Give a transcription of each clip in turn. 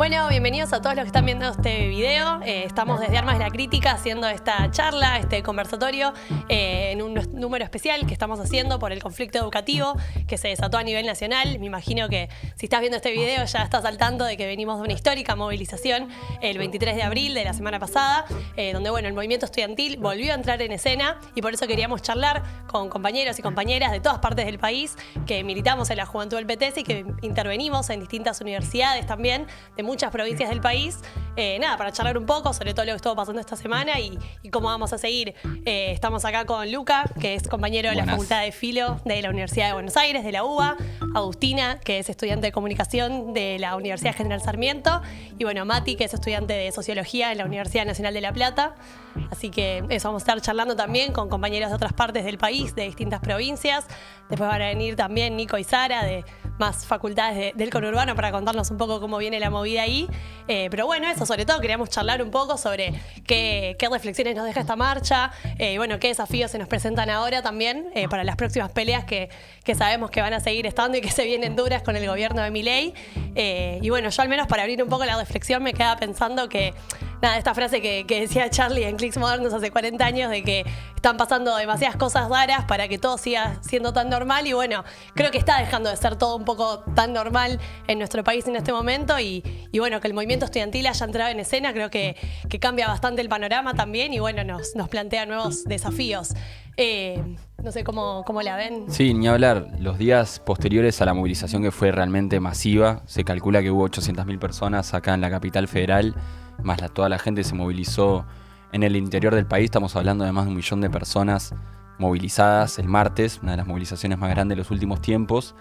Bueno, bienvenidos a todos los que están viendo este video. Estamos desde Armas de la Crítica haciendo esta charla, este conversatorio, en un número especial que estamos haciendo por el conflicto educativo que se desató a nivel nacional. Me imagino que si estás viendo este video ya estás al tanto de que venimos de una histórica movilización el 23 de abril de la semana pasada, donde el movimiento estudiantil volvió a entrar en escena y por eso queríamos charlar con compañeros y compañeras de todas partes del país que militamos en la juventud del PTS y que intervenimos en distintas universidades también de muchas provincias del país, para charlar un poco sobre todo lo que estuvo pasando esta semana y cómo vamos a seguir. Estamos acá con Luca, que es compañero de la Facultad de Filo de la Universidad de Buenos Aires, de la UBA, Agustina, que es estudiante de comunicación de la Universidad General Sarmiento, y Mati, que es estudiante de Sociología en la Universidad Nacional de La Plata. Así que eso, vamos a estar charlando también con compañeros de otras partes del país, de distintas provincias. Después van a venir también Nico y Sara de más facultades del conurbano para contarnos un poco cómo viene la movida ahí. Pero eso, sobre todo queríamos charlar un poco sobre qué reflexiones nos deja esta marcha, qué desafíos se nos presentan ahora también para las próximas peleas que sabemos que van a seguir estando y que se vienen duras con el gobierno de Milei. Yo al menos para abrir un poco la reflexión me quedaba pensando que esta frase que decía Charlie en Clics Modernos hace 40 años de que están pasando demasiadas cosas raras para que todo siga siendo tan normal y creo que está dejando de ser todo un poco tan normal en nuestro país en este momento y que el movimiento estudiantil haya entrado en escena creo que cambia bastante el panorama también y nos plantea nuevos desafíos. No sé cómo la ven. Sí, ni hablar. Los días posteriores a la movilización que fue realmente masiva, se calcula que hubo 800.000 personas acá en la capital federal, más toda la gente se movilizó en el interior del país. Estamos hablando de más de 1 millón de personas movilizadas el martes, una de las movilizaciones más grandes de los últimos tiempos.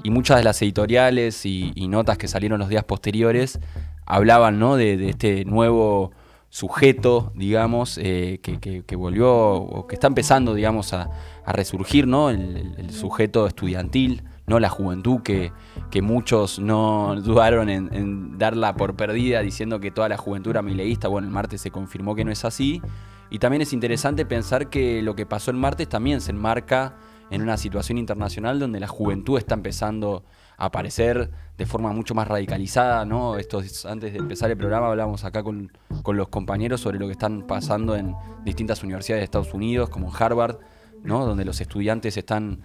Y muchas de las editoriales y notas que salieron los días posteriores hablaban, ¿no?, de este nuevo sujeto, digamos, que volvió o que está empezando, digamos, a resurgir, ¿no? El sujeto estudiantil, ¿no? La juventud que muchos no dudaron en darla por perdida diciendo que toda la juventud era mileísta. El martes se confirmó que no es así. Y también es interesante pensar que lo que pasó el martes también se enmarca en una situación internacional donde la juventud está empezando a aparecer de forma mucho más radicalizada, ¿no? Antes de empezar el programa hablábamos acá con los compañeros sobre lo que están pasando en distintas universidades de Estados Unidos, como Harvard, ¿no?, donde los estudiantes están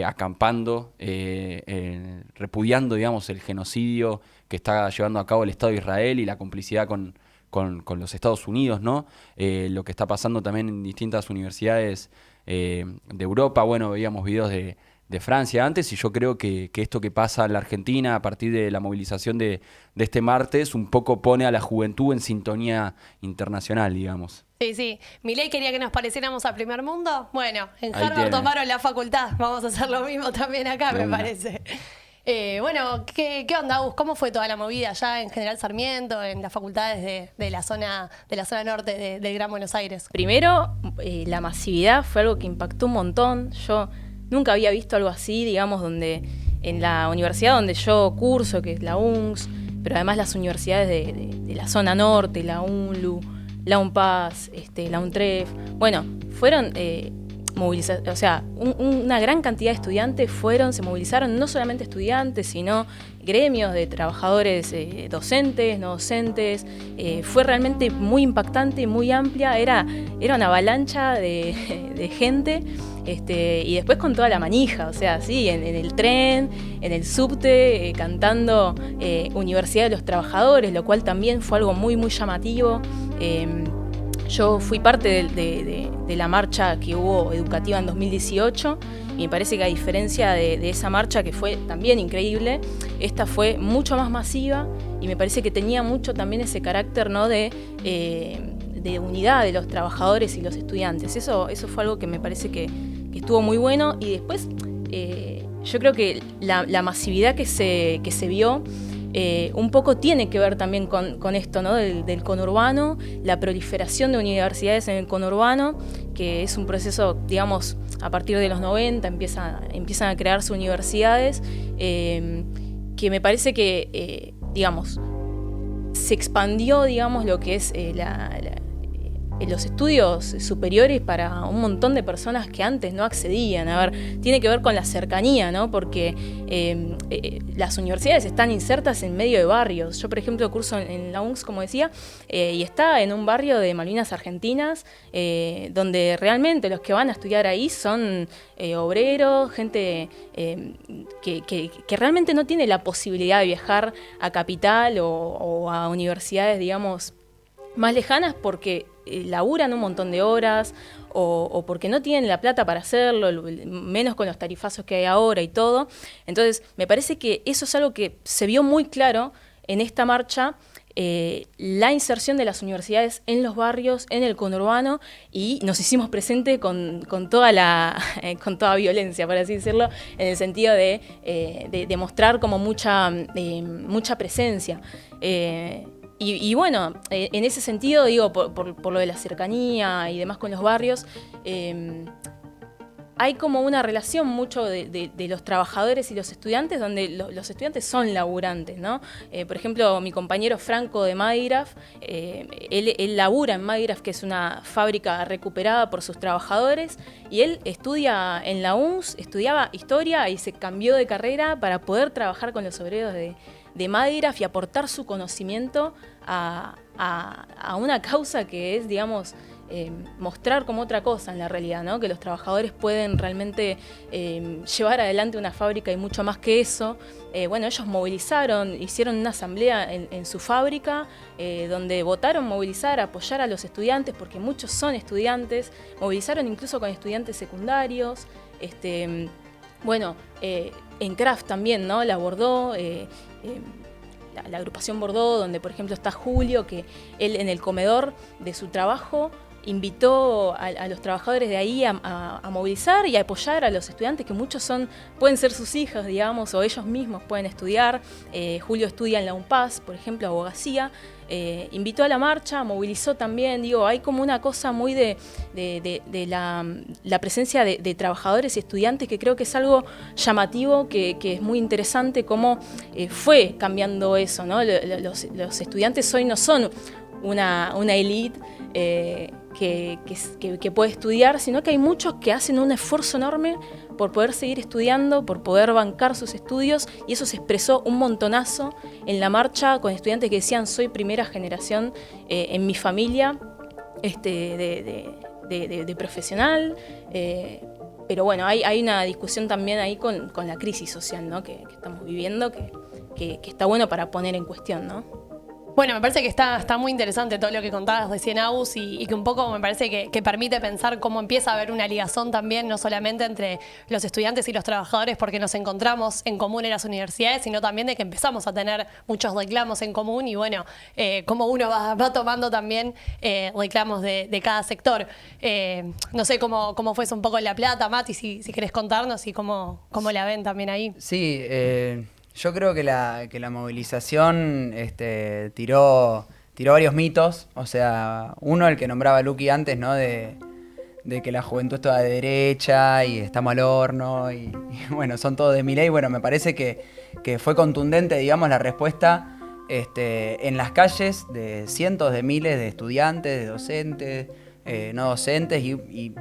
acampando, repudiando, digamos, el genocidio que está llevando a cabo el Estado de Israel y la complicidad con los Estados Unidos, ¿no? Lo que está pasando también en distintas universidades de Europa. Veíamos videos de Francia antes y yo creo que esto que pasa en la Argentina a partir de la movilización de este martes un poco pone a la juventud en sintonía internacional, digamos. Sí. Milei quería que nos pareciéramos al primer mundo. En Harvard tomaron la facultad. Vamos a hacer lo mismo también acá, me parece. ¿Qué onda, Agus? ¿Cómo fue toda la movida allá en General Sarmiento, en las facultades de la zona norte del Gran Buenos Aires? Primero, la masividad fue algo que impactó un montón. Yo nunca había visto algo así, digamos, donde en la universidad donde yo curso, que es la UNCS, pero además las universidades de la zona norte, la UNLU, la UNPAS, la UNTREF, fueron movilizaciones, o sea, una gran cantidad de estudiantes se movilizaron, no solamente estudiantes, sino gremios de trabajadores docentes, no docentes. Fue realmente muy impactante, muy amplia, era una avalancha de gente, y después con toda la manija, o sea, sí, en el tren, en el subte, cantando Universidad de los Trabajadores, lo cual también fue algo muy, muy llamativo. Yo fui parte de la marcha que hubo educativa en 2018 y me parece que a diferencia de esa marcha que fue también increíble, esta fue mucho más masiva y me parece que tenía mucho también ese carácter, ¿no?, de unidad de los trabajadores y los estudiantes. Eso fue algo que me parece que estuvo muy bueno y después yo creo que la masividad que se vio un poco tiene que ver también con esto, ¿no?, del conurbano, la proliferación de universidades en el conurbano, que es un proceso, digamos, a partir de los 90 empiezan a crearse universidades, que me parece que, digamos, se expandió, digamos, lo que es los estudios superiores para un montón de personas que antes no accedían. A ver, tiene que ver con la cercanía, ¿no? Porque las universidades están insertas en medio de barrios. Yo, por ejemplo, curso en la UNCS, como decía, y está en un barrio de Malvinas Argentinas, donde realmente los que van a estudiar ahí son obreros, gente que realmente no tiene la posibilidad de viajar a Capital o a universidades, digamos, más lejanas porque laburan un montón de horas o porque no tienen la plata para hacerlo, menos con los tarifazos que hay ahora y todo. Entonces, me parece que eso es algo que se vio muy claro en esta marcha, la inserción de las universidades en los barrios, en el conurbano, y nos hicimos presente con toda violencia, por así decirlo, en el sentido de mostrar como mucha presencia. Y bueno, en ese sentido, digo, por lo de la cercanía y demás con los barrios, hay como una relación mucho de los trabajadores y los estudiantes, donde los estudiantes son laburantes, ¿no? Por ejemplo, mi compañero Franco de Madigraf, él labura en Madigraf, que es una fábrica recuperada por sus trabajadores, y él estudia en la UNCS, estudiaba historia y se cambió de carrera para poder trabajar con los obreros de Madigraf y aportar su conocimiento a una causa que es, digamos, mostrar como otra cosa en la realidad, ¿no? Que los trabajadores pueden realmente llevar adelante una fábrica y mucho más que eso. Bueno, ellos movilizaron, hicieron una asamblea en su fábrica, donde votaron movilizar, apoyar a los estudiantes, porque muchos son estudiantes, movilizaron incluso con estudiantes secundarios. Bueno, en Craft también, ¿no? La abordó la agrupación Bordeaux, donde por ejemplo está Julio, que él en el comedor de su trabajo invitó a los trabajadores de ahí a movilizar y a apoyar a los estudiantes, que muchos pueden ser sus hijos, digamos, o ellos mismos pueden estudiar. Julio estudia en la UNPAS, por ejemplo, abogacía. Invitó a la marcha, movilizó también, digo, hay como una cosa muy de la presencia de trabajadores y estudiantes, que creo que es algo llamativo, que es muy interesante cómo fue cambiando eso, ¿no? Los estudiantes hoy no son una élite que puede estudiar, sino que hay muchos que hacen un esfuerzo enorme por poder seguir estudiando, por poder bancar sus estudios, y eso se expresó un montonazo en la marcha con estudiantes que decían: soy primera generación en mi familia de profesional. Pero bueno, hay una discusión también ahí con la crisis social, ¿no? que estamos viviendo, que está bueno para poner en cuestión, ¿no? Bueno, me parece que está muy interesante todo lo que contabas recién, Agus, y que un poco me parece que permite pensar cómo empieza a haber una ligazón también, no solamente entre los estudiantes y los trabajadores porque nos encontramos en común en las universidades, sino también de que empezamos a tener muchos reclamos en común y bueno, cómo uno va tomando también reclamos de cada sector. No sé cómo fue eso un poco en La Plata, Mati, si querés contarnos y cómo la ven también ahí. Sí, yo creo que la movilización tiró varios mitos. O sea, uno, el que nombraba Luqui antes, ¿no? De que la juventud es toda de derecha y estamos al horno y bueno, son todos de Milei. Bueno, me parece que fue contundente, digamos, la respuesta en las calles de cientos de miles de estudiantes, de docentes, no docentes y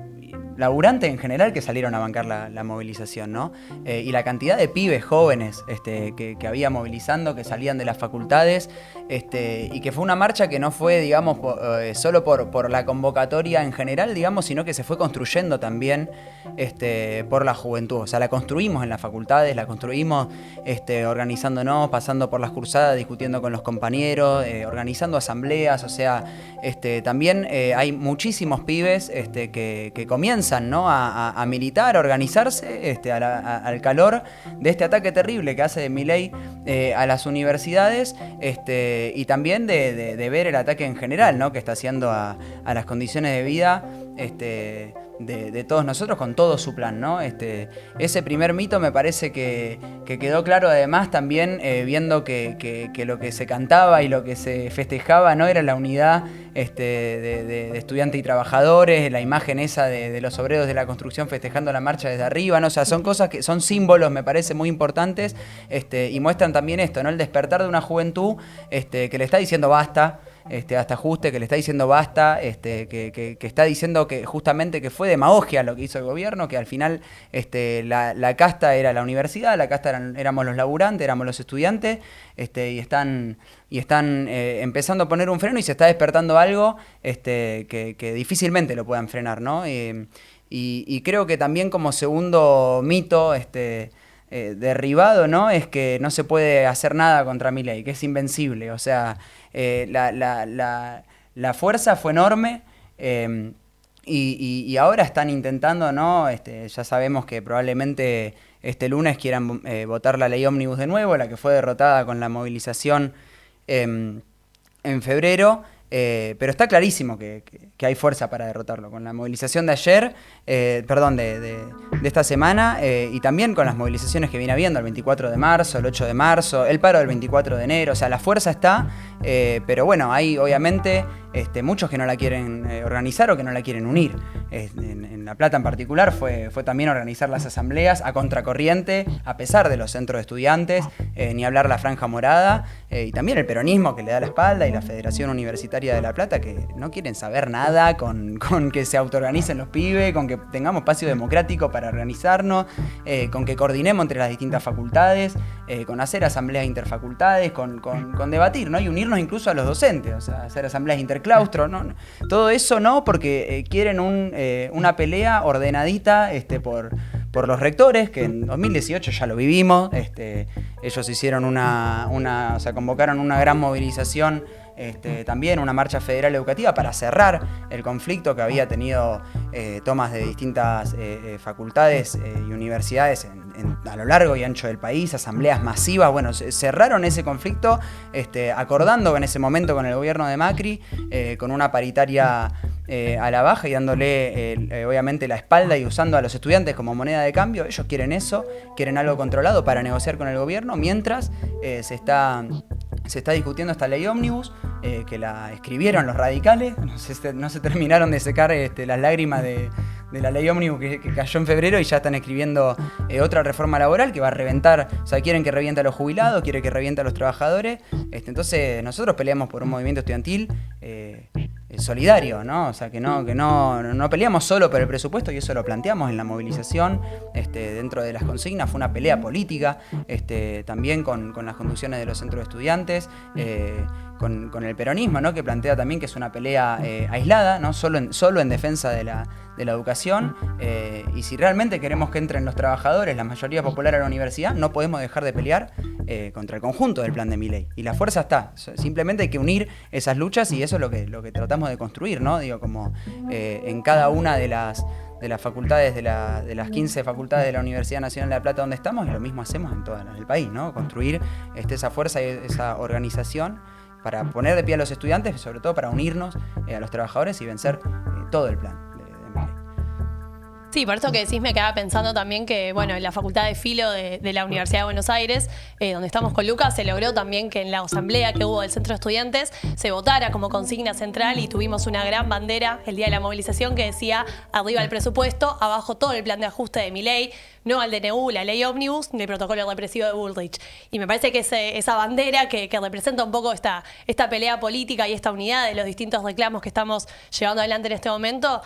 laburantes en general que salieron a bancar la movilización, ¿no? Y la cantidad de pibes jóvenes que había movilizando, que salían de las facultades, y que fue una marcha que no fue, digamos, solo por la convocatoria en general, digamos, sino que se fue construyendo también por la juventud. O sea, la construimos en las facultades, la construimos organizándonos, pasando por las cursadas, discutiendo con los compañeros, organizando asambleas. O sea, también hay muchísimos pibes que comienzan, ¿no? a militar, a organizarse al calor de este ataque terrible que hace Milei a las universidades, y también de ver el ataque en general, ¿no? que está haciendo a las condiciones de vida de todos nosotros con todo su plan, ¿no? Ese primer mito me parece que quedó claro, además también viendo que lo que se cantaba y lo que se festejaba no era la unidad de estudiantes y trabajadores, la imagen esa de los obreros de la construcción festejando la marcha desde arriba, ¿no? O sea, son cosas que son símbolos, me parece, muy importantes, y muestran también esto, ¿no? El despertar de una juventud que le está diciendo basta. hasta Juste, que le está diciendo basta, que está diciendo que justamente que fue demagogia lo que hizo el gobierno, que al final la casta era la universidad, la casta éramos los laburantes, éramos los estudiantes, y están empezando a poner un freno y se está despertando algo que difícilmente lo puedan frenar, ¿no? Y creo que también como segundo mito derribado, ¿no? Es que no se puede hacer nada contra Milei, que es invencible. O sea, la fuerza fue enorme y ahora están intentando, ¿no? Ya sabemos que probablemente este lunes quieran votar la ley ómnibus de nuevo, la que fue derrotada con la movilización en febrero. Pero está clarísimo que hay fuerza para derrotarlo. Con la movilización de ayer, de esta semana, y también con las movilizaciones que viene habiendo el 24 de marzo, el 8 de marzo, el paro del 24 de enero. O sea, la fuerza está, pero bueno, hay obviamente muchos que no la quieren organizar o que no la quieren unir. En La Plata en particular fue también organizar las asambleas a contracorriente, a pesar de los centros de estudiantes, ni hablar la Franja Morada, y también el peronismo que le da la espalda y la Federación Universitaria de La Plata, que no quieren saber nada con que se autoorganicen los pibes, con que tengamos espacio democrático para organizarnos, con que coordinemos entre las distintas facultades, con hacer asambleas interfacultades, con debatir, ¿no? Y unirnos incluso a los docentes, o sea, hacer asambleas interclaustro, ¿no? Todo eso no, porque quieren una pelea ordenadita por los rectores, que en 2018 ya lo vivimos. Ellos hicieron o sea, convocaron una gran movilización, también una marcha federal educativa para cerrar el conflicto que había tenido tomas de distintas facultades y universidades a lo largo y ancho del país, asambleas masivas. Bueno, cerraron ese conflicto acordando en ese momento con el gobierno de Macri, con una paritaria a la baja y dándole obviamente la espalda y usando a los estudiantes como moneda de cambio. Ellos quieren eso, quieren algo controlado para negociar con el gobierno, mientras se está discutiendo esta ley ómnibus, que la escribieron los radicales. No se terminaron de secar las lágrimas de la ley ómnibus que cayó en febrero, y ya están escribiendo otra reforma laboral que va a reventar. O sea, quieren que reviente a los jubilados, quieren que reviente a los trabajadores. Entonces nosotros peleamos por un movimiento estudiantil solidario, ¿no? O sea, que no peleamos solo por el presupuesto, y eso lo planteamos en la movilización. Dentro de las consignas fue una pelea política, también con las conducciones de los centros de estudiantes, con el peronismo, ¿no? Que plantea también que es una pelea aislada, ¿no? Solo en defensa de la educación, y si realmente queremos que entren los trabajadores, la mayoría popular a la universidad, no podemos dejar de pelear contra el conjunto del plan de Milei. Y la fuerza está, simplemente hay que unir esas luchas, y eso es lo que tratamos de construir, ¿no? Digo, como en cada una de las facultades, de las 15 facultades de la Universidad Nacional de La Plata donde estamos, y lo mismo hacemos en todas las del país, ¿no? Construir esa fuerza y esa organización para poner de pie a los estudiantes, sobre todo para unirnos a los trabajadores y vencer todo el plan de Milei. Sí, por eso que decís, me quedaba pensando también que, bueno, en la Facultad de Filo de la Universidad de Buenos Aires, donde estamos con Lucas, se logró también que en la asamblea que hubo del Centro de Estudiantes se votara como consigna central, y tuvimos una gran bandera el día de la movilización que decía: arriba el presupuesto, abajo todo el plan de ajuste de Milei, no al DNU, la ley ómnibus, ni el protocolo represivo de Bullrich. Y me parece que esa bandera que representa un poco esta pelea política y esta unidad de los distintos reclamos que estamos llevando adelante en este momento,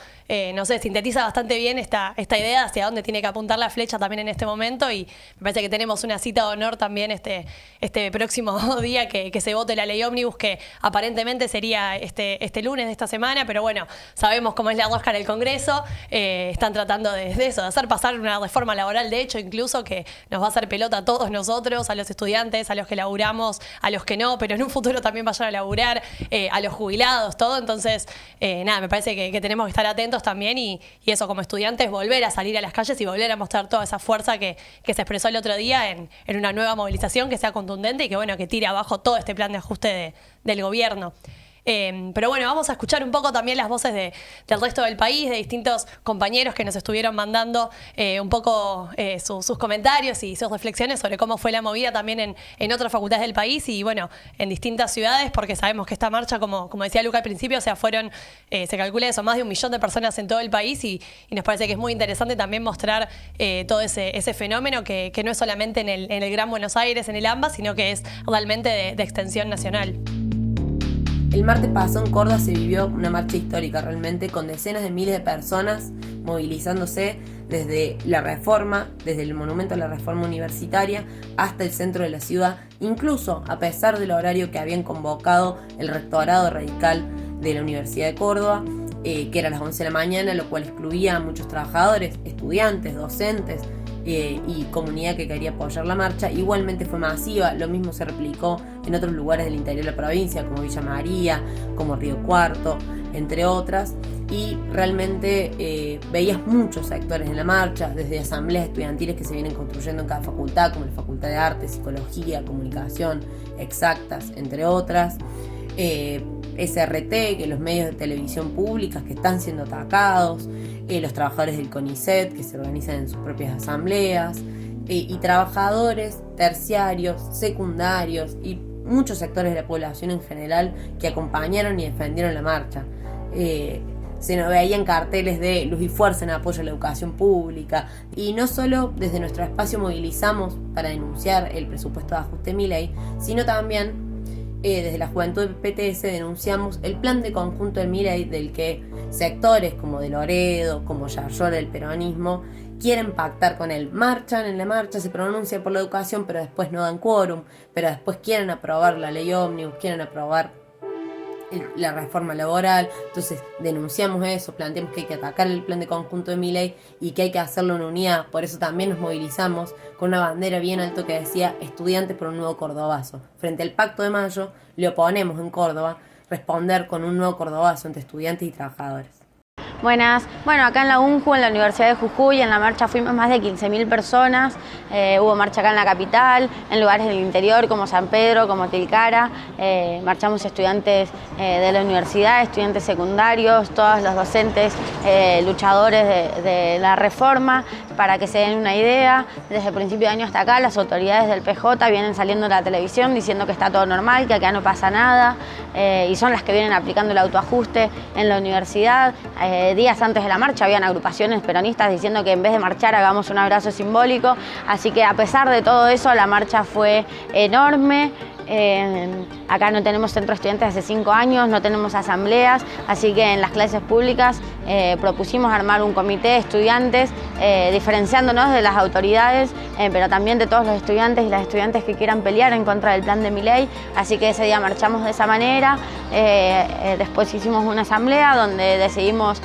no sé, sintetiza bastante bien esta idea hacia dónde tiene que apuntar la flecha también en este momento. Y me parece que tenemos una cita de honor también este próximo día que se vote la ley ómnibus, que aparentemente sería este lunes de esta semana, pero bueno, sabemos cómo es la rosca en el Congreso. Están tratando de hacer pasar una reforma laboral, de hecho, incluso, que nos va a hacer pelota a todos nosotros, a los estudiantes, a los que laburamos, a los que no, pero en un futuro también vayan a laburar, a los jubilados, todo. Entonces, me parece que tenemos que estar atentos también, y eso, como estudiantes, volver a salir a las calles y volver a mostrar toda esa fuerza que se expresó el otro día en una nueva movilización que sea contundente y que tire abajo todo este plan de ajuste del gobierno. Pero bueno, vamos a escuchar un poco también las voces del resto del país, de distintos compañeros que nos estuvieron mandando un poco sus comentarios y sus reflexiones sobre cómo fue la movida también en otras facultades del país y bueno, en distintas ciudades, porque sabemos que esta marcha, como decía Luca al principio, o sea, fueron, se calcula eso, más de 1 millón de personas en todo el país, y nos parece que es muy interesante también mostrar todo ese fenómeno que no es solamente en el Gran Buenos Aires, en el AMBA, sino que es realmente de extensión nacional. El martes pasado en Córdoba se vivió una marcha histórica realmente, con decenas de miles de personas movilizándose desde la Reforma, desde el Monumento a la Reforma Universitaria hasta el centro de la ciudad, incluso a pesar del horario que habían convocado el rectorado radical de la Universidad de Córdoba, que era a las 11 de la mañana, lo cual excluía a muchos trabajadores, estudiantes, docentes y comunidad que quería apoyar la marcha. Igualmente fue masiva, lo mismo se replicó en otros lugares del interior de la provincia, como Villa María, como Río Cuarto, entre otras, y realmente veías muchos sectores en la marcha, desde asambleas estudiantiles que se vienen construyendo en cada facultad, como la Facultad de Arte, Psicología, Comunicación, Exactas, entre otras, SRT, que los medios de televisión públicas que están siendo atacados, los trabajadores del CONICET que se organizan en sus propias asambleas, y trabajadores terciarios, secundarios y muchos sectores de la población en general que acompañaron y defendieron la marcha. Se nos veían carteles de Luz y Fuerza en apoyo a la educación pública, y no solo desde nuestro espacio movilizamos para denunciar el presupuesto de ajuste Milei, sino también desde la juventud del PTS denunciamos el plan de conjunto de Milei, del que sectores como de Loredo, como Yarlora del peronismo, quieren pactar con él. Marchan en la marcha, se pronuncian por la educación, pero después no dan quórum, pero después quieren aprobar la ley ómnibus, quieren aprobar la reforma laboral. Entonces denunciamos eso, planteamos que hay que atacar el plan de conjunto de Milei y que hay que hacerlo en unidad. Por eso también nos movilizamos con una bandera bien alto que decía Estudiantes por un nuevo Cordobazo. Frente al Pacto de Mayo le oponemos en Córdoba responder con un nuevo Cordobazo entre estudiantes y trabajadores. Buenas. Bueno, acá en la UNJU, en la Universidad de Jujuy, en la marcha fuimos más de 15.000 personas. Hubo marcha acá en la capital, en lugares del interior como San Pedro, como Tilcara. Marchamos estudiantes de la universidad, estudiantes secundarios, todos los docentes, luchadores de la reforma. Para que se den una idea, desde el principio de año hasta acá, las autoridades del PJ vienen saliendo en la televisión diciendo que está todo normal, que acá no pasa nada, y son las que vienen aplicando el autoajuste en la universidad. Días antes de la marcha habían agrupaciones peronistas diciendo que en vez de marchar hagamos un abrazo simbólico, así que a pesar de todo eso la marcha fue enorme. Acá no tenemos centro de estudiantes hace 5 años, no tenemos asambleas, así que en las clases públicas propusimos armar un comité de estudiantes, diferenciándonos de las autoridades, pero también de todos los estudiantes y las estudiantes que quieran pelear en contra del plan de Milei, así que ese día marchamos de esa manera. Después hicimos una asamblea donde decidimos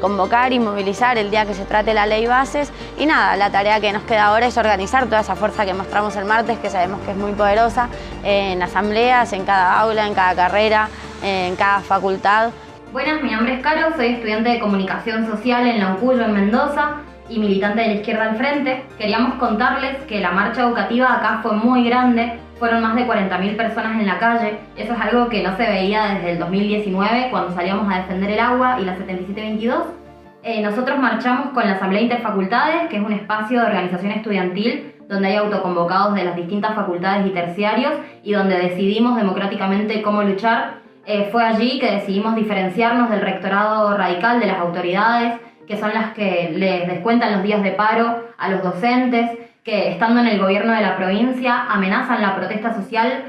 convocar y movilizar el día que se trate la ley bases, y nada, la tarea que nos queda ahora es organizar toda esa fuerza que mostramos el martes, que sabemos que es muy poderosa, en asambleas, en cada aula, en cada carrera, en cada facultad. Buenas, mi nombre es Caro, soy estudiante de Comunicación Social en la UNCUYO en Mendoza y militante de la Izquierda al Frente. Queríamos contarles que la marcha educativa acá fue muy grande, fueron más de 40.000 personas en la calle. Eso es algo que no se veía desde el 2019, cuando salíamos a defender el agua y la 7722. Nosotros marchamos con la Asamblea Interfacultades, que es un espacio de organización estudiantil donde hay autoconvocados de las distintas facultades y terciarios y donde decidimos democráticamente cómo luchar. Fue allí que decidimos diferenciarnos del rectorado radical, de las autoridades, que son las que les descuentan los días de paro a los docentes, que estando en el gobierno de la provincia amenazan la protesta social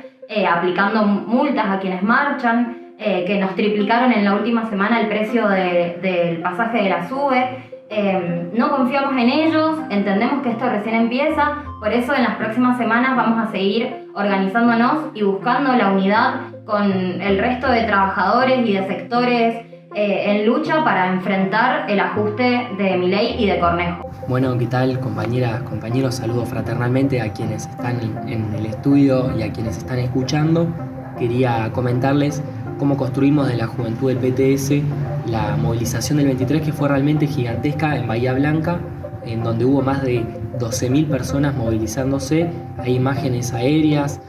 aplicando multas a quienes marchan, que nos triplicaron en la última semana el precio del pasaje de la SUBE. No confiamos en ellos, entendemos que esto recién empieza, por eso en las próximas semanas vamos a seguir organizándonos y buscando la unidad con el resto de trabajadores y de sectores en lucha para enfrentar el ajuste de Milei y de Cornejo. Bueno, ¿qué tal, compañeras, compañeros? Saludo fraternalmente a quienes están en el estudio y a quienes están escuchando. Quería comentarles cómo construimos de la juventud del PTS la movilización del 23, que fue realmente gigantesca en Bahía Blanca, en donde hubo más de 12.000 personas movilizándose. Hay imágenes aéreas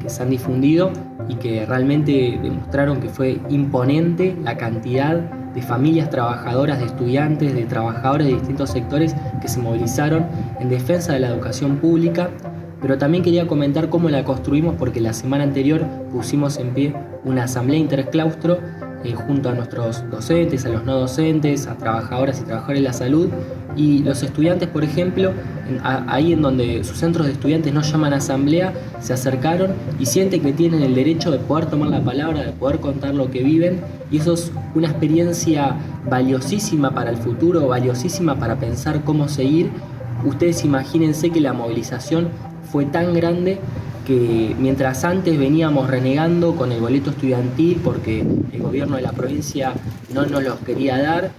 que se han difundido y que realmente demostraron que fue imponente la cantidad de familias trabajadoras, de estudiantes, de trabajadores de distintos sectores que se movilizaron en defensa de la educación pública. Pero también quería comentar cómo la construimos, porque la semana anterior pusimos en pie una asamblea interclaustro junto a nuestros docentes, a los no docentes, a trabajadoras y trabajadores de la salud, y los estudiantes, por ejemplo, ahí en donde sus centros de estudiantes no llaman a asamblea, se acercaron y sienten que tienen el derecho de poder tomar la palabra, de poder contar lo que viven, y eso es una experiencia valiosísima para el futuro, valiosísima para pensar cómo seguir. Ustedes imagínense que la movilización fue tan grande que mientras antes veníamos renegando con el boleto estudiantil porque el gobierno de la provincia no nos los quería dar,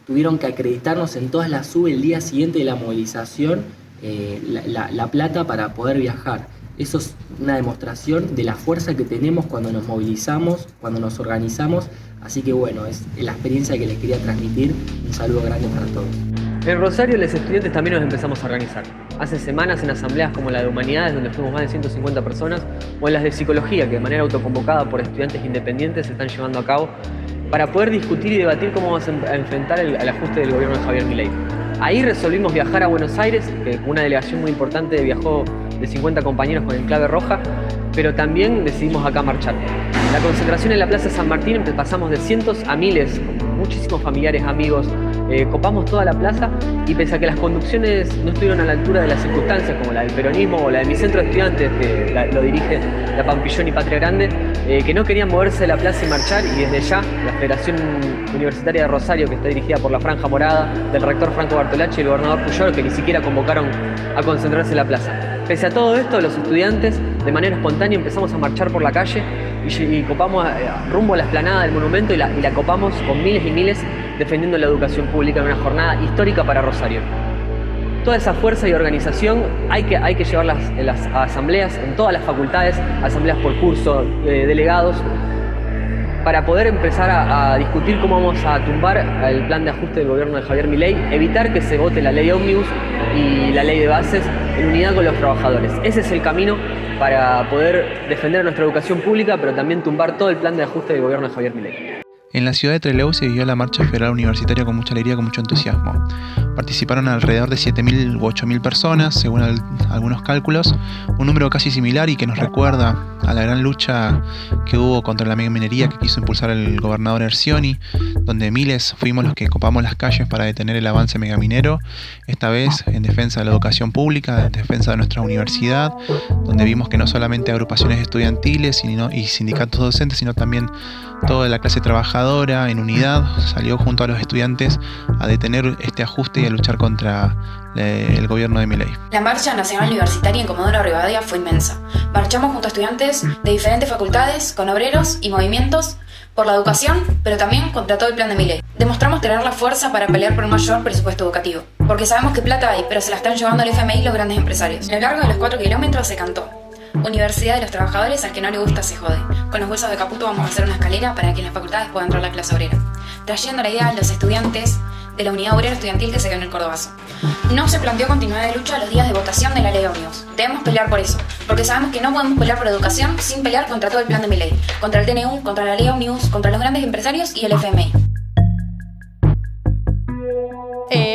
tuvieron que acreditarnos en todas las SUBE el día siguiente de la movilización la plata para poder viajar. Eso es una demostración de la fuerza que tenemos cuando nos movilizamos, cuando nos organizamos. Así que bueno, es la experiencia que les quería transmitir. Un saludo grande para todos. En Rosario, los estudiantes también nos empezamos a organizar. Hace semanas en asambleas como la de Humanidades, donde fuimos más de 150 personas, o en las de Psicología, que de manera autoconvocada por estudiantes independientes se están llevando a cabo, para poder discutir y debatir cómo vamos a enfrentar el ajuste del gobierno de Javier Milei. Ahí resolvimos viajar a Buenos Aires, que una delegación muy importante viajó de 50 compañeros con el clave roja, pero también decidimos acá marchar. La concentración en la Plaza San Martín pasamos de cientos a miles, con muchísimos familiares, amigos, copamos toda la plaza y pese a que las conducciones no estuvieron a la altura de las circunstancias, como la del peronismo o la de mi centro de estudiantes, que lo dirige la Pampillón y Patria Grande, que no querían moverse de la plaza y marchar, y desde ya la Federación Universitaria de Rosario, que está dirigida por la Franja Morada, del rector Franco Bartolacci y el gobernador Puyol, que ni siquiera convocaron a concentrarse en la plaza. Pese a todo esto, los estudiantes, de manera espontánea, empezamos a marchar por la calle y copamos rumbo a la explanada del monumento y la copamos con miles y miles defendiendo la educación pública en una jornada histórica para Rosario. Toda esa fuerza y organización hay que llevarlas en las asambleas, en todas las facultades, asambleas por curso, delegados, para poder empezar a discutir cómo vamos a tumbar el plan de ajuste del gobierno de Javier Milei, evitar que se vote la ley ómnibus y la ley de bases en unidad con los trabajadores. Ese es el camino para poder defender nuestra educación pública, pero también tumbar todo el plan de ajuste del gobierno de Javier Milei. En la ciudad de Trelew se vivió la Marcha Federal Universitaria con mucha alegría, con mucho entusiasmo. Participaron alrededor de 7.000 u 8.000 personas, según algunos cálculos, un número casi similar y que nos recuerda a la gran lucha que hubo contra la megaminería que quiso impulsar el gobernador Ercioni, donde miles fuimos los que copamos las calles para detener el avance megaminero, esta vez en defensa de la educación pública, en defensa de nuestra universidad, donde vimos que no solamente agrupaciones estudiantiles y sindicatos docentes, sino también toda la clase trabajadora en unidad salió junto a los estudiantes a detener este ajuste y a luchar contra el gobierno de Milei. La marcha nacional universitaria en Comodoro Rivadavia fue inmensa. Marchamos junto a estudiantes de diferentes facultades, con obreros y movimientos por la educación, pero también contra todo el plan de Milei. Demostramos tener la fuerza para pelear por un mayor presupuesto educativo, porque sabemos que plata hay, pero se la están llevando el FMI y los grandes empresarios. A lo largo de los 4 kilómetros se cantó: Universidad de los Trabajadores, al que no le gusta se jode. Con los bolsos de Caputo vamos a hacer una escalera para que en las facultades pueda entrar la clase obrera, trayendo la idea a los estudiantes de la Unidad Obrera Estudiantil que se quedó en el Cordobazo. No se planteó continuidad de lucha a los días de votación de la ley ómnibus. Debemos pelear por eso, porque sabemos que no podemos pelear por educación sin pelear contra todo el plan de Milei, contra el TNU, contra la ley ómnibus, contra los grandes empresarios y el FMI.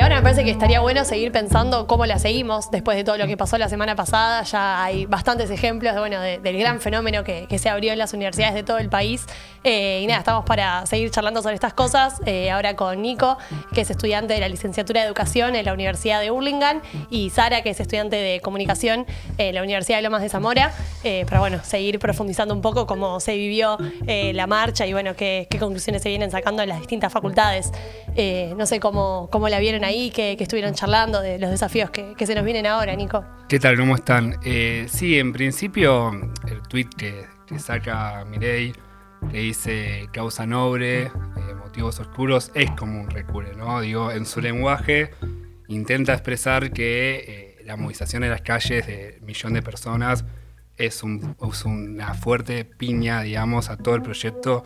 Ahora me parece que estaría bueno seguir pensando cómo la seguimos después de todo lo que pasó la semana pasada. Ya hay bastantes ejemplos del gran fenómeno que se abrió en las universidades de todo el país. Y nada, estamos para seguir charlando sobre estas cosas. Ahora con Nico, que es estudiante de la licenciatura de Educación en la Universidad de Hurlingham, y Sara, que es estudiante de Comunicación en la Universidad de Lomas de Zamora, para seguir profundizando un poco cómo se vivió la marcha y qué conclusiones se vienen sacando en las distintas facultades. No sé cómo la vieron ahí, que estuvieron charlando de los desafíos que se nos vienen ahora, Nico. ¿Qué tal? ¿Cómo están? Sí, en principio el tuit que saca Milei, que dice causa noble, motivos oscuros, es como un recurre, ¿no? Digo, en su lenguaje intenta expresar que la movilización en las calles de 1 millón de personas es una fuerte piña, digamos, a todo el proyecto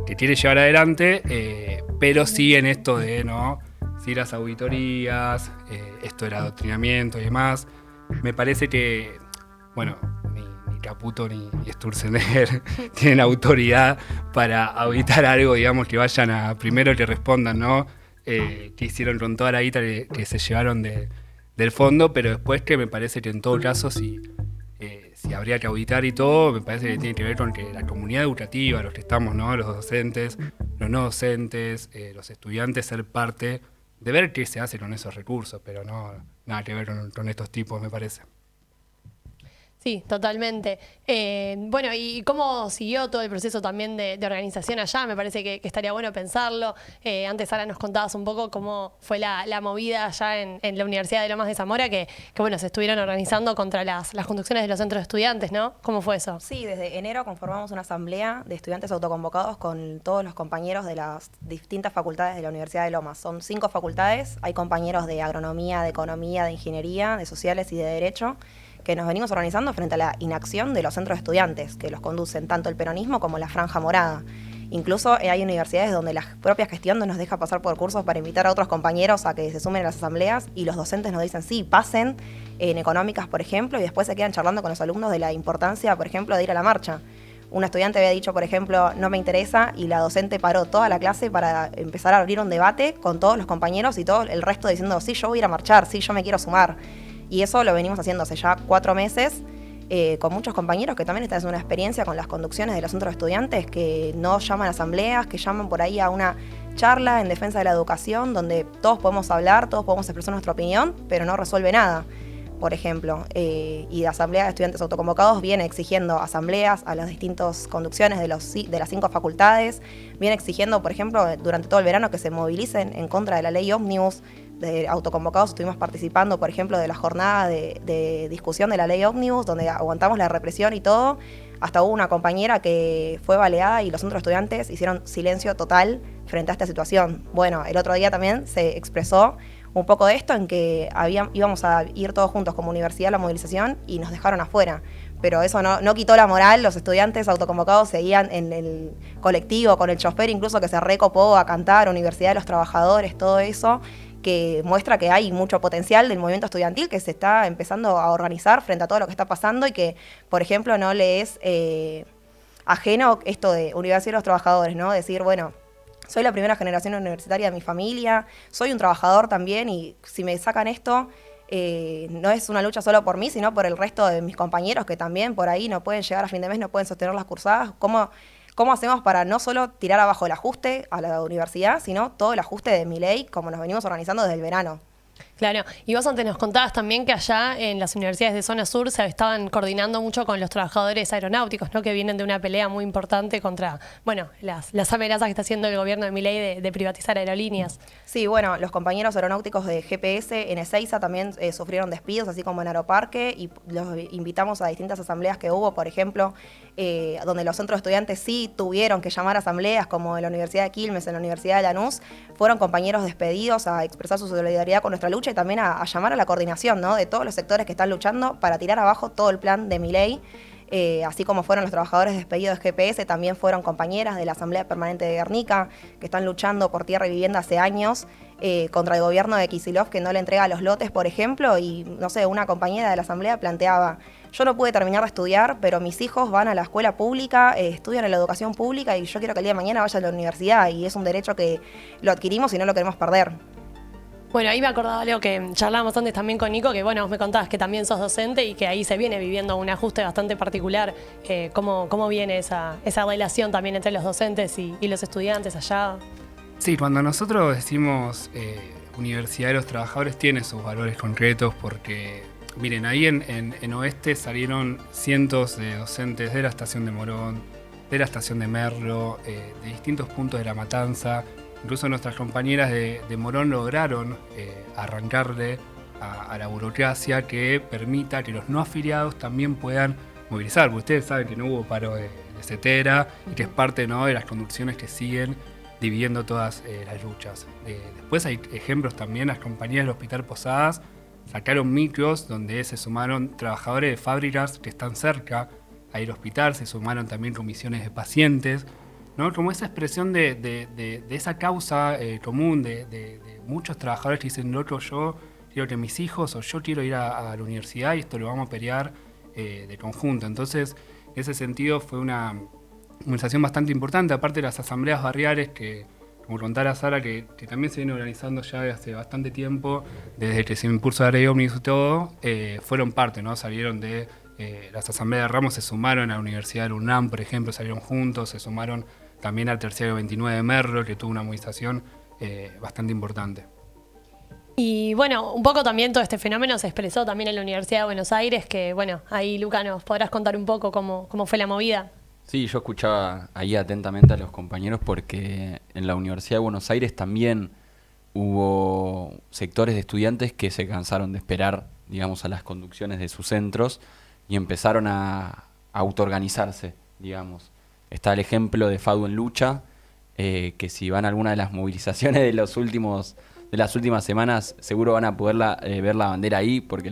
que quiere llevar adelante, pero sí en esto de, ¿no? Sí, las auditorías, esto del adoctrinamiento y demás. Me parece que, ni Caputo ni Sturzenegger tienen autoridad para auditar algo, digamos, que vayan primero que respondan, ¿no? Que hicieron con toda la guita que se llevaron del fondo, pero después que me parece que en todo caso, si si habría que auditar y todo, me parece que tiene que ver con que la comunidad educativa, los que estamos, ¿no? Los docentes, los no docentes, los estudiantes, ser parte de ver qué se hace con esos recursos, pero no nada que ver con estos tipos, me parece. Sí, totalmente. Bueno, ¿y cómo siguió todo el proceso también de organización allá? Me parece que estaría bueno pensarlo. Antes, Sara, nos contabas un poco cómo fue la movida allá en la Universidad de Lomas de Zamora, que bueno, se estuvieron organizando contra las conducciones de los centros de estudiantes, ¿no? ¿Cómo fue eso? Sí, desde enero conformamos una asamblea de estudiantes autoconvocados con todos los compañeros de las distintas facultades de la Universidad de Lomas. Son 5 facultades, hay compañeros de agronomía, de economía, de ingeniería, de sociales y de derecho, que nos venimos organizando frente a la inacción de los centros de estudiantes, que los conducen tanto el peronismo como la Franja Morada. Incluso hay universidades donde la propia gestión no nos deja pasar por cursos para invitar a otros compañeros a que se sumen a las asambleas, y los docentes nos dicen, sí, pasen en económicas, por ejemplo, y después se quedan charlando con los alumnos de la importancia, por ejemplo, de ir a la marcha. Un estudiante había dicho, por ejemplo, no me interesa, y la docente paró toda la clase para empezar a abrir un debate con todos los compañeros y todo el resto diciendo, sí, yo voy a ir a marchar, sí, yo me quiero sumar. Y eso lo venimos haciendo hace ya 4 meses, con muchos compañeros que también están haciendo una experiencia con las conducciones de los centros de estudiantes, que no llaman a asambleas, que llaman por ahí a una charla en defensa de la educación, donde todos podemos hablar, todos podemos expresar nuestra opinión, pero no resuelve nada, por ejemplo. Y la Asamblea de Estudiantes Autoconvocados viene exigiendo asambleas a las distintas conducciones de las 5 facultades, viene exigiendo, por ejemplo, durante todo el verano que se movilicen en contra de la ley ómnibus. De autoconvocados estuvimos participando, por ejemplo, de la jornada de discusión de la ley ómnibus, donde aguantamos la represión y todo. Hasta hubo una compañera que fue baleada y los centros estudiantes hicieron silencio total frente a esta situación. Bueno, el otro día también se expresó un poco de esto, en que íbamos a ir todos juntos como universidad a la movilización y nos dejaron afuera. Pero eso no quitó la moral, los estudiantes autoconvocados seguían en el colectivo, con el chofer incluso, que se recopó a cantar, Universidad de los Trabajadores, todo eso, que muestra que hay mucho potencial del movimiento estudiantil que se está empezando a organizar frente a todo lo que está pasando, y que, por ejemplo, no le es ajeno esto de Universidad de los Trabajadores, ¿no? Decir, bueno, soy la primera generación universitaria de mi familia, soy un trabajador también, y si me sacan esto, no es una lucha solo por mí, sino por el resto de mis compañeros que también por ahí no pueden llegar a fin de mes, no pueden sostener las cursadas. ¿Cómo hacemos para no solo tirar abajo el ajuste a la universidad, sino todo el ajuste de Milei, como nos venimos organizando desde el verano? Claro, y vos antes nos contabas también que allá en las universidades de zona sur se estaban coordinando mucho con los trabajadores aeronáuticos, ¿no? Que vienen de una pelea muy importante contra, bueno, las amenazas que está haciendo el gobierno de Milei de privatizar aerolíneas. Sí, bueno, los compañeros aeronáuticos de GPS en Ezeiza también sufrieron despidos, así como en Aeroparque, y los invitamos a distintas asambleas que hubo, por ejemplo, donde los centros de estudiantes sí tuvieron que llamar a asambleas, como en la Universidad de Quilmes, en la Universidad de Lanús, fueron compañeros despedidos a expresar su solidaridad con nuestra lucha, y también a llamar a la coordinación, ¿no? De todos los sectores que están luchando para tirar abajo todo el plan de Milei. Así como fueron los trabajadores despedidos de GPS, también fueron compañeras de la Asamblea Permanente de Guernica, que están luchando por tierra y vivienda hace años, contra el gobierno de Kicillof, que no le entrega los lotes, por ejemplo, y no sé, una compañera de la Asamblea planteaba, yo no pude terminar de estudiar, pero mis hijos van a la escuela pública, estudian en la educación pública, y yo quiero que el día de mañana vayan a la universidad, y es un derecho que lo adquirimos y no lo queremos perder. Bueno, ahí me acordaba algo que charlábamos antes también con Nico, que bueno, vos me contabas que también sos docente y que ahí se viene viviendo un ajuste bastante particular. ¿Cómo viene esa relación también entre los docentes y los estudiantes allá? Sí, cuando nosotros decimos Universidad de los Trabajadores, tiene sus valores concretos, porque, miren, ahí en Oeste salieron cientos de docentes de la estación de Morón, de la estación de Merlo, de distintos puntos de La Matanza. Incluso nuestras compañeras de Morón lograron arrancarle a la burocracia que permita que los no afiliados también puedan movilizar. Porque ustedes saben que no hubo paro de CETERA y que es parte, ¿no?, de las conducciones que siguen dividiendo todas las luchas. Después hay ejemplos también, las compañías del Hospital Posadas sacaron micros donde se sumaron trabajadores de fábricas que están cerca a ir al hospital, se sumaron también comisiones de pacientes, ¿no? Como esa expresión de esa causa común de muchos trabajadores que dicen, loco, yo quiero que mis hijos o yo quiero ir a la universidad y esto lo vamos a pelear de conjunto. Entonces, en ese sentido fue una conversación bastante importante, aparte de las asambleas barriales que, como contara Sara, que también se viene organizando ya desde hace bastante tiempo, desde que se impulsó la ley ómnibus y todo, fueron parte, ¿no? Salieron de Las asambleas de ramos se sumaron a la Universidad del UNAM, por ejemplo, salieron juntos, se sumaron también al terciario 29 de Merlo, que tuvo una movilización bastante importante. Y bueno, un poco también todo este fenómeno se expresó también en la Universidad de Buenos Aires, que bueno, ahí Luca nos podrás contar un poco cómo fue la movida. Sí, yo escuchaba ahí atentamente a los compañeros porque en la Universidad de Buenos Aires también hubo sectores de estudiantes que se cansaron de esperar, digamos, a las conducciones de sus centros y empezaron a autoorganizarse, digamos. Está el ejemplo de FADU en Lucha, que si van a alguna de las movilizaciones de las últimas semanas, seguro van a poder ver la bandera ahí, porque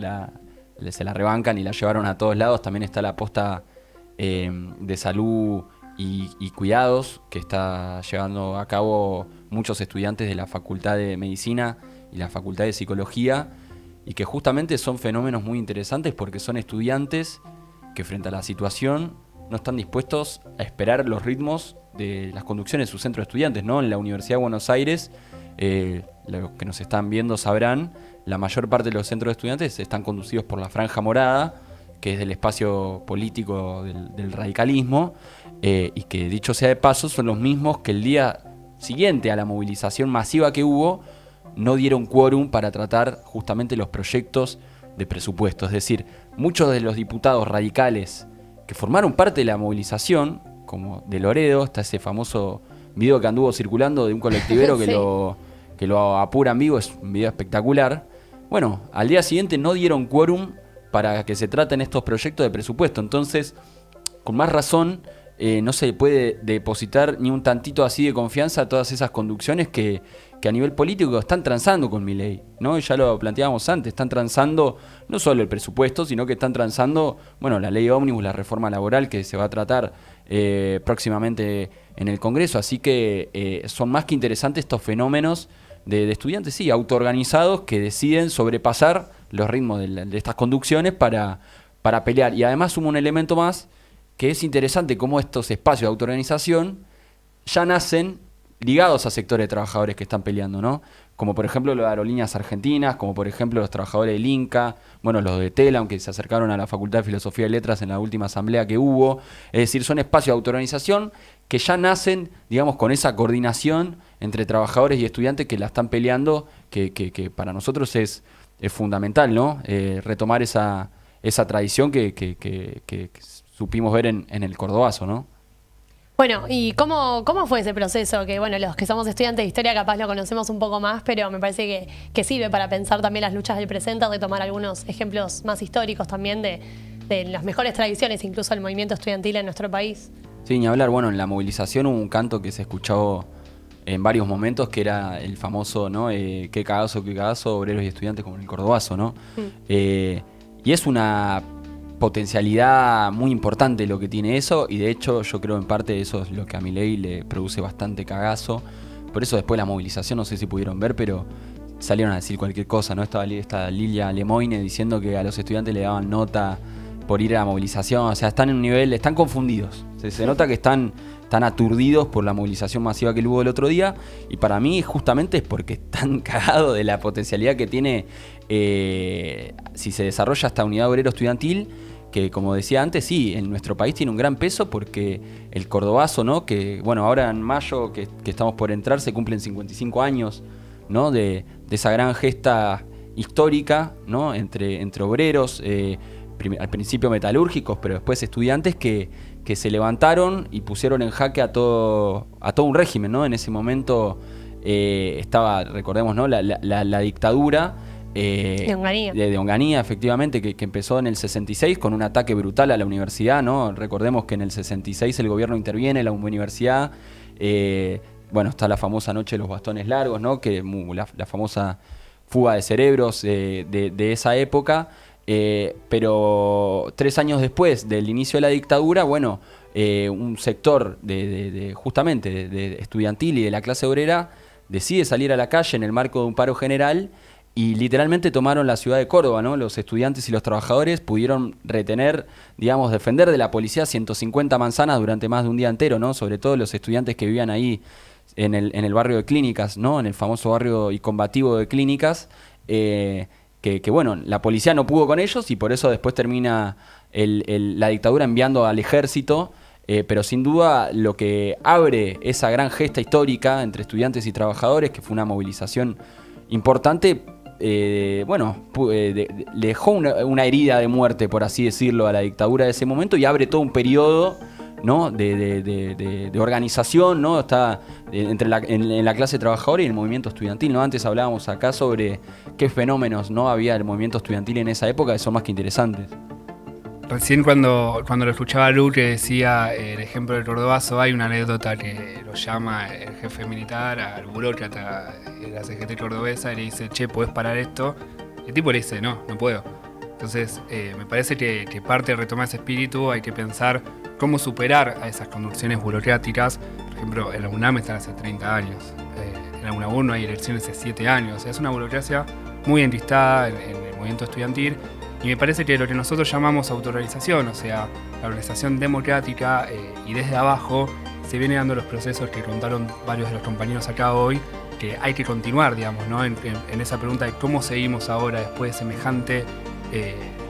se la rebancan y la llevaron a todos lados. También está la posta de salud y cuidados, que está llevando a cabo muchos estudiantes de la Facultad de Medicina y la Facultad de Psicología, y que justamente son fenómenos muy interesantes porque son estudiantes que frente a la situación no están dispuestos a esperar los ritmos de las conducciones de su centro de estudiantes, ¿no? En la Universidad de Buenos Aires, los que nos están viendo sabrán, la mayor parte de los centros de estudiantes están conducidos por la Franja Morada, que es del espacio político del radicalismo, y que, dicho sea de paso, son los mismos que el día siguiente a la movilización masiva que hubo no dieron quórum para tratar justamente los proyectos de presupuesto. Es decir, muchos de los diputados radicales que formaron parte de la movilización, como de Loredo, está ese famoso video que anduvo circulando de un colectivero que, sí, que lo apura en vivo, es un video espectacular. Bueno, al día siguiente no dieron quórum para que se traten estos proyectos de presupuesto. Entonces, con más razón, no se puede depositar ni un tantito así de confianza a todas esas conducciones que a nivel político están transando con Milei, ¿no? Ya lo planteábamos antes, están transando no solo el presupuesto, sino que están transando, bueno, la ley ómnibus, la reforma laboral que se va a tratar próximamente en el Congreso. Así que son más que interesantes estos fenómenos de estudiantes, sí, autoorganizados, que deciden sobrepasar los ritmos de estas conducciones para pelear. Y además hubo un elemento más que es interesante, cómo estos espacios de autoorganización ya nacen ligados a sectores de trabajadores que están peleando, ¿no? Como por ejemplo los de Aerolíneas Argentinas, como por ejemplo los trabajadores del Inca, bueno, los de Tela, aunque se acercaron a la Facultad de Filosofía y Letras en la última asamblea que hubo. Es decir, son espacios de autoorganización que ya nacen, digamos, con esa coordinación entre trabajadores y estudiantes que la están peleando, que para nosotros es fundamental, ¿no? Retomar esa tradición que supimos ver en el Cordobazo, ¿no? Bueno, ¿y cómo fue ese proceso? Que bueno, los que somos estudiantes de historia capaz lo conocemos un poco más, pero me parece que sirve para pensar también las luchas del presente, de tomar algunos ejemplos más históricos también de las mejores tradiciones, incluso del movimiento estudiantil en nuestro país. Sí, ni hablar. Bueno, en la movilización hubo un canto que se escuchó en varios momentos, que era el famoso, ¿no? Qué cagazo, obreros y estudiantes como en el Cordobazo, ¿no? Y es una potencialidad muy importante lo que tiene eso, y de hecho yo creo en parte eso es lo que a Milei le produce bastante cagazo. Por eso después de la movilización, no sé si pudieron ver, pero salieron a decir cualquier cosa, ¿no? Estaba esta Lilia Lemoine diciendo que a los estudiantes le daban nota por ir a la movilización. O sea, están en un nivel, están confundidos. Se nota que están aturdidos por la movilización masiva que hubo el otro día, y para mí justamente es porque están cagados de la potencialidad que tiene si se desarrolla esta unidad obrero estudiantil, que como decía antes, sí, en nuestro país tiene un gran peso porque el Cordobazo, ¿no? Que bueno, ahora en mayo que estamos por entrar se cumplen 55 años, ¿no? De esa gran gesta histórica, ¿no? Entre obreros, al principio metalúrgicos, pero después estudiantes que se levantaron y pusieron en jaque a todo un régimen, ¿no? En ese momento estaba, recordemos, ¿no? La dictadura de Onganía. De Onganía, efectivamente, que empezó en el 66 con un ataque brutal a la universidad, ¿no? Recordemos que en el 66 el gobierno interviene en la universidad. Bueno, está la famosa noche de los bastones largos, ¿no? Que la famosa fuga de cerebros de esa época. Pero 3 años después del inicio de la dictadura, bueno, un sector justamente de estudiantil y de la clase obrera decide salir a la calle en el marco de un paro general y literalmente tomaron la ciudad de Córdoba, ¿no? Los estudiantes y los trabajadores pudieron retener, digamos, defender de la policía 150 manzanas durante más de un día entero, ¿no? Sobre todo los estudiantes que vivían ahí en el barrio de Clínicas, ¿no? En el famoso barrio y combativo de Clínicas. bueno, la policía no pudo con ellos y por eso después termina la dictadura enviando al ejército. Pero sin duda lo que abre esa gran gesta histórica entre estudiantes y trabajadores, que fue una movilización importante, le dejó una herida de muerte, por así decirlo, a la dictadura de ese momento y abre todo un periodo, ¿no? de organización, ¿no? Está en la clase trabajadora y el movimiento estudiantil, ¿no? Antes hablábamos acá sobre qué fenómenos, ¿no? había el movimiento estudiantil en esa época, que son más que interesantes. Recién cuando lo escuchaba Lu, que decía el ejemplo del Cordobazo, hay una anécdota que lo llama el jefe militar al burócrata de la CGT cordobesa y le dice, che, ¿podés parar esto? Y el tipo le dice, no puedo. Entonces me parece que parte de retomar ese espíritu hay que pensar cómo superar a esas conducciones burocráticas. Por ejemplo, en la UNAM están hace 30 años, en la UNAM no hay elecciones hace 7 años. O sea, es una burocracia muy enquistada en el movimiento estudiantil. Y me parece que lo que nosotros llamamos autorrealización, o sea, la organización democrática y desde abajo, se vienen dando los procesos que contaron varios de los compañeros acá hoy, que hay que continuar, digamos, ¿no? en esa pregunta de cómo seguimos ahora después de semejante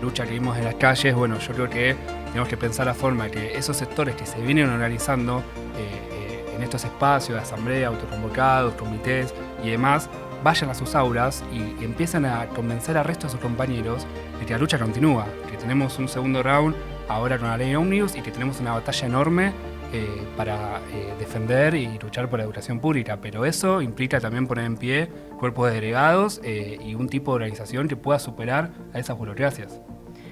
lucha que vimos en las calles. Bueno, yo creo que tenemos que pensar la forma de que esos sectores que se vienen organizando en estos espacios de asamblea, autoconvocados, comités y demás, vayan a sus aulas y empiezan a convencer al resto de sus compañeros de que la lucha continúa, que tenemos un segundo round ahora con la ley Omnibus y que tenemos una batalla enorme para defender y luchar por la educación pública, pero eso implica también poner en pie cuerpos de delegados y un tipo de organización que pueda superar a esas burocracias.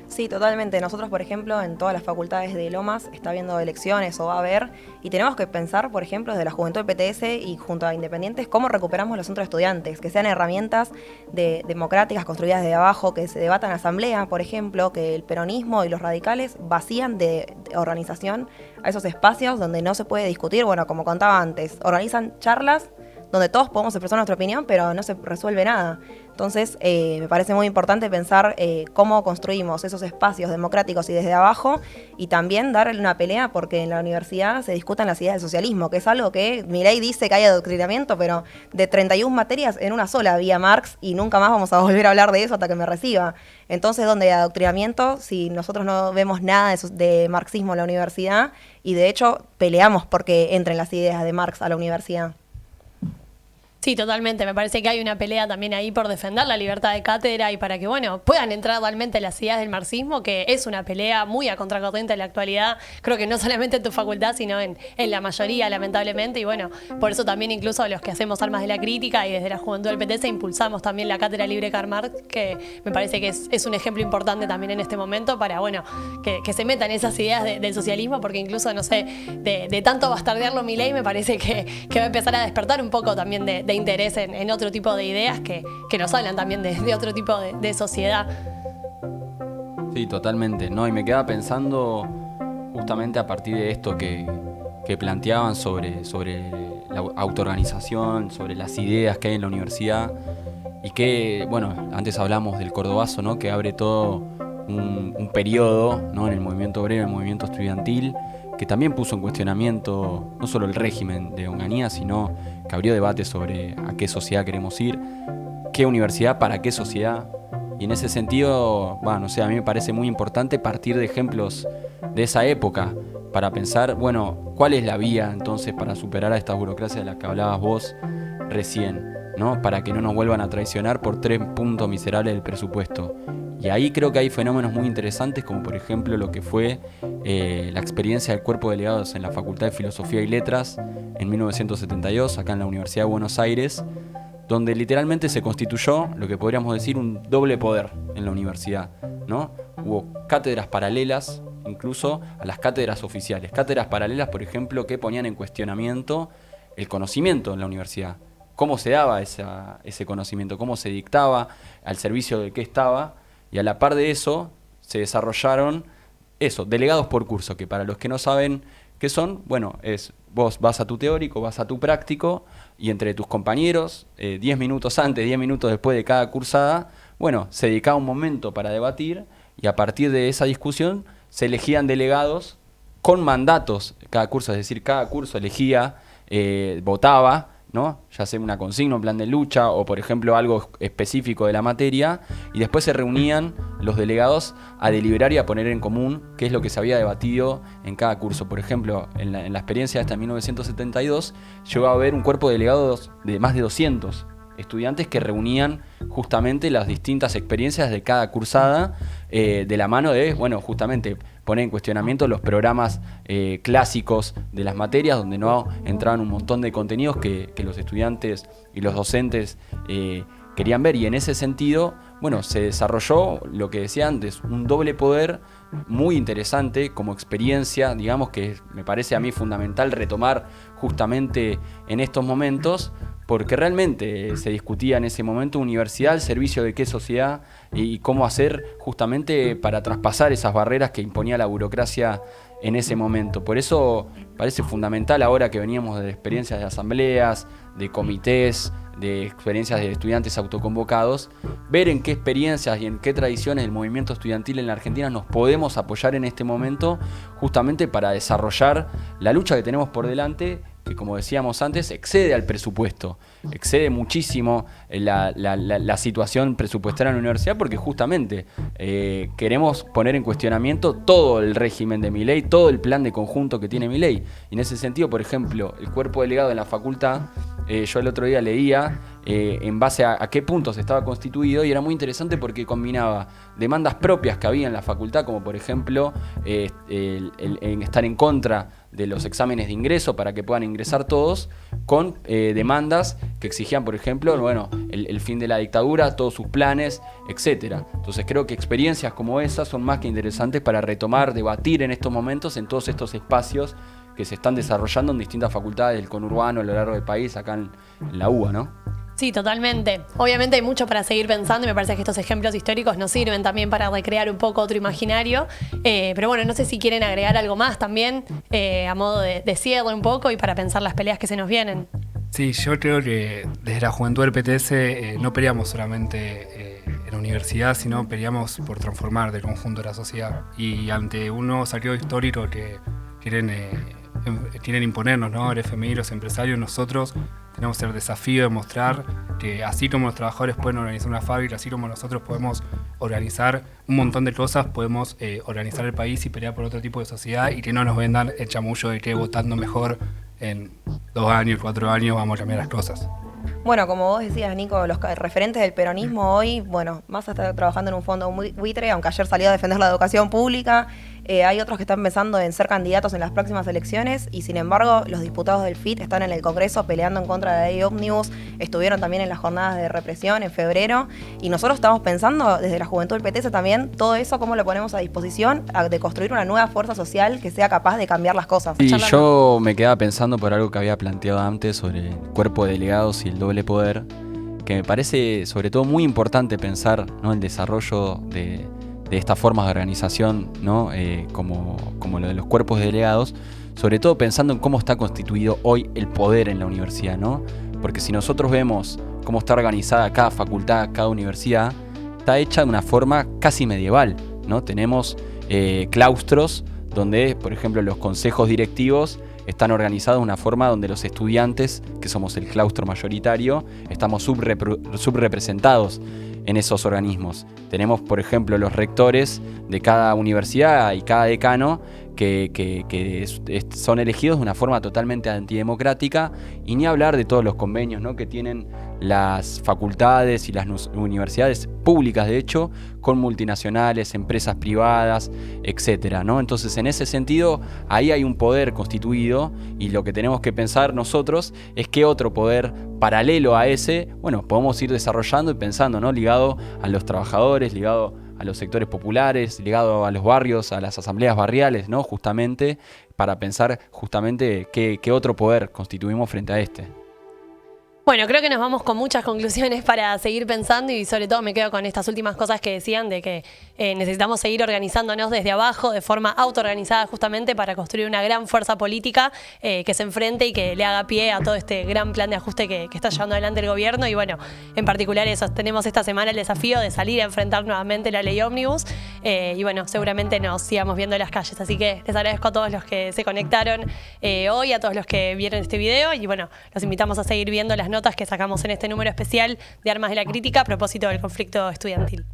Sí, totalmente. Nosotros, por ejemplo, en todas las facultades de Lomas está habiendo elecciones o va a haber, y tenemos que pensar, por ejemplo, desde la juventud del PTS y junto a Independientes, cómo recuperamos los centros de estudiantes, que sean herramientas democráticas construidas desde abajo, que se debatan en asamblea, por ejemplo, que el peronismo y los radicales vacían de organización a esos espacios donde no se puede discutir. Bueno, como contaba antes, organizan charlas donde todos podemos expresar nuestra opinión, pero no se resuelve nada. Entonces, me parece muy importante pensar cómo construimos esos espacios democráticos y desde abajo, y también darle una pelea porque en la universidad se discutan las ideas del socialismo, que es algo que Milei dice que hay adoctrinamiento, pero de 31 materias en una sola había Marx y nunca más vamos a volver a hablar de eso hasta que me reciba. Entonces, ¿dónde hay adoctrinamiento? Si nosotros no vemos nada de marxismo en la universidad, y de hecho peleamos porque entren las ideas de Marx a la universidad. Sí, totalmente. Me parece que hay una pelea también ahí por defender la libertad de cátedra y para que, bueno, puedan entrar realmente las ideas del marxismo, que es una pelea muy a contracorriente en la actualidad. Creo que no solamente en tu facultad, sino en la mayoría, lamentablemente. Y bueno, por eso también incluso los que hacemos Armas de la Crítica y desde la juventud del PTS impulsamos también la Cátedra Libre Karl Marx, que me parece que es un ejemplo importante también en este momento para, bueno, que se metan esas ideas del socialismo, porque incluso, no sé, de tanto bastardearlo Milei, me parece que va a empezar a despertar un poco también de interés en otro tipo de ideas que nos hablan también de otro tipo de sociedad. Sí, totalmente, ¿no? Y me quedaba pensando justamente a partir de esto que planteaban sobre la autoorganización, sobre las ideas que hay en la universidad y que, bueno, antes hablamos del Cordobazo, ¿no? Que abre todo un periodo, ¿no? En el movimiento obrero, el movimiento estudiantil, que también puso en cuestionamiento no solo el régimen de Onganía, sino que abrió debate sobre a qué sociedad queremos ir, qué universidad para qué sociedad. Y en ese sentido, bueno, o sea, a mí me parece muy importante partir de ejemplos de esa época para pensar, bueno, cuál es la vía entonces para superar a esta burocracia de la que hablabas vos recién, ¿no? Para que no nos vuelvan a traicionar por 3 puntos miserables del presupuesto. Y ahí creo que hay fenómenos muy interesantes, como por ejemplo lo que fue la experiencia del cuerpo de delegados en la Facultad de Filosofía y Letras en 1972, acá en la Universidad de Buenos Aires, donde literalmente se constituyó lo que podríamos decir un doble poder en la universidad, ¿no? Hubo cátedras paralelas, incluso a las cátedras oficiales. Cátedras paralelas, por ejemplo, que ponían en cuestionamiento el conocimiento en la universidad. Cómo se daba ese conocimiento, cómo se dictaba, al servicio de qué estaba. Y a la par de eso, se desarrollaron delegados por curso, que para los que no saben qué son, bueno, vos vas a tu teórico, vas a tu práctico, y entre tus compañeros, 10 minutos antes, 10 minutos después de cada cursada, bueno, se dedicaba un momento para debatir, y a partir de esa discusión se elegían delegados con mandatos cada curso, es decir, cada curso elegía, votaba, ¿no? Ya sea una consigna, un plan de lucha o, por ejemplo, algo específico de la materia, y después se reunían los delegados a deliberar y a poner en común qué es lo que se había debatido en cada curso. Por ejemplo, en la experiencia hasta 1972 llegó a haber un cuerpo de delegados de más de 200 estudiantes que reunían justamente las distintas experiencias de cada cursada, de la mano de, bueno, justamente poner en cuestionamiento los programas clásicos de las materias, donde no entraban un montón de contenidos que los estudiantes y los docentes querían ver. Y en ese sentido, bueno, se desarrolló lo que decía antes, un doble poder muy interesante como experiencia, digamos, que me parece a mí fundamental retomar justamente en estos momentos, porque realmente se discutía en ese momento universidad al servicio de qué sociedad y cómo hacer justamente para traspasar esas barreras que imponía la burocracia en ese momento. Por eso parece fundamental ahora que veníamos de experiencias de asambleas, de comités, de experiencias de estudiantes autoconvocados, ver en qué experiencias y en qué tradiciones del movimiento estudiantil en la Argentina nos podemos apoyar en este momento justamente para desarrollar la lucha que tenemos por delante, que como decíamos antes, excede al presupuesto, excede muchísimo la situación presupuestaria en la universidad, porque justamente queremos poner en cuestionamiento todo el régimen de Milei, todo el plan de conjunto que tiene Milei. Y en ese sentido, por ejemplo, el cuerpo delegado en la facultad, yo el otro día leía en base a qué puntos estaba constituido, y era muy interesante porque combinaba demandas propias que había en la facultad, como por ejemplo el estar en contra de los exámenes de ingreso para que puedan ingresar todos, con demandas que exigían, por ejemplo, bueno, el fin de la dictadura, todos sus planes, etcétera. Entonces creo que experiencias como esas son más que interesantes para retomar, debatir en estos momentos, en todos estos espacios que se están desarrollando en distintas facultades del conurbano a lo largo del país, acá en la UBA, ¿no? Sí, totalmente. Obviamente hay mucho para seguir pensando y me parece que estos ejemplos históricos nos sirven también para recrear un poco otro imaginario. Pero bueno, no sé si quieren agregar algo más también, a modo de cierre un poco y para pensar las peleas que se nos vienen. Sí, yo creo que desde la juventud del PTS no peleamos solamente en la universidad, sino peleamos por transformar del conjunto de la sociedad. Y ante un nuevo saqueo histórico que quieren imponernos, ¿no? El FMI, los empresarios, nosotros tenemos el desafío de mostrar que así como los trabajadores pueden organizar una fábrica, así como nosotros podemos organizar un montón de cosas, podemos organizar el país y pelear por otro tipo de sociedad, y que no nos vendan el chamullo de que votando mejor en 2 años, 4 años vamos a cambiar las cosas. Bueno, como vos decías, Nico, los referentes del peronismo hoy, bueno, Massa está trabajando en un fondo buitre, aunque ayer salió a defender la educación pública. Hay otros que están pensando en ser candidatos en las próximas elecciones, y sin embargo los diputados del FIT están en el Congreso peleando en contra de la ley ómnibus, estuvieron también en las jornadas de represión en febrero, y nosotros estamos pensando desde la juventud del PTS también todo eso, cómo lo ponemos a disposición de construir una nueva fuerza social que sea capaz de cambiar las cosas. Y yo me quedaba pensando por algo que había planteado antes sobre el cuerpo de delegados y el doble poder, que me parece sobre todo muy importante pensar, ¿no?, el desarrollo de estas formas de organización, ¿no? Como lo de los cuerpos de delegados, sobre todo pensando en cómo está constituido hoy el poder en la universidad, ¿no? Porque si nosotros vemos cómo está organizada cada facultad, cada universidad, está hecha de una forma casi medieval, ¿no? Tenemos claustros donde, por ejemplo, los consejos directivos están organizados de una forma donde los estudiantes, que somos el claustro mayoritario, estamos subrepresentados en esos organismos. Tenemos, por ejemplo, los rectores de cada universidad y cada decano que son elegidos de una forma totalmente antidemocrática, y ni hablar de todos los convenios, ¿no?, que tienen las facultades y las universidades públicas, de hecho, con multinacionales, empresas privadas, etcétera, ¿no? Entonces, en ese sentido, ahí hay un poder constituido, y lo que tenemos que pensar nosotros es qué otro poder paralelo a ese, bueno, podemos ir desarrollando y pensando, ¿no?, ligado a los trabajadores, ligado a los sectores populares, ligado a los barrios, a las asambleas barriales, ¿no?, justamente, para pensar justamente qué otro poder constituimos frente a este. Bueno, creo que nos vamos con muchas conclusiones para seguir pensando, y sobre todo me quedo con estas últimas cosas que decían de que necesitamos seguir organizándonos desde abajo, de forma autoorganizada justamente para construir una gran fuerza política que se enfrente y que le haga pie a todo este gran plan de ajuste que está llevando adelante el gobierno. Y bueno, en particular eso, tenemos esta semana el desafío de salir a enfrentar nuevamente la ley ómnibus y bueno, seguramente nos sigamos viendo en las calles. Así que les agradezco a todos los que se conectaron hoy, a todos los que vieron este video y bueno, los invitamos a seguir viendo las notas que sacamos en este número especial de Armas de la Crítica a propósito del conflicto estudiantil.